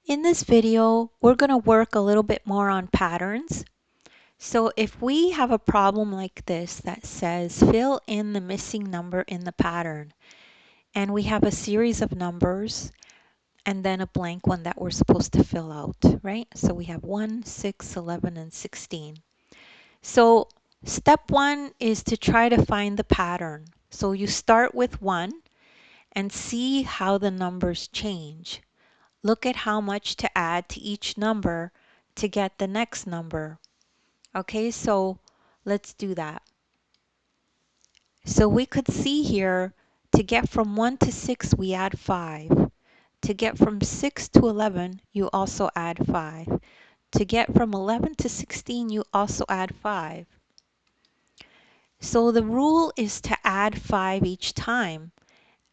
In this video, we're going to work a little bit more on patterns. So if we have a problem like this that says fill in the missing number in the pattern, and we have a series of numbers and then a blank one that we're supposed to fill out, right? So we have 1, 6, 11, and 16. So step 1 is to try to find the pattern. So you start with 1 and see how the numbers change. Look at how much to add to each number to get the next number. Okay, so let's do that. So we could see here, to get from 1 to 6, we add 5. To get from 6 to 11, you also add 5. To get from 11 to 16, you also add 5. So the rule is to add 5 each time.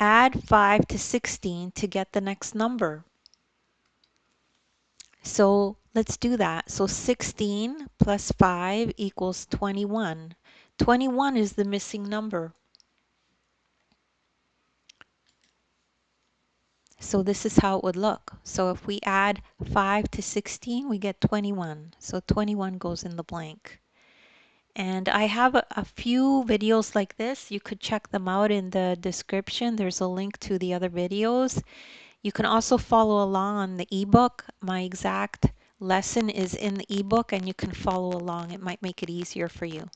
Add 5 to 16 to get the next number. So let's do that. So 16 plus 5 equals 21. 21 is the missing number. So this is how it would look. So if we add 5 to 16, we get 21. So 21 goes in the blank. And I have a few videos like this. You could check them out in the description. There's a link to the other videos. You can also follow along on the ebook. My exact lesson is in the ebook and you can follow along. It might make it easier for you.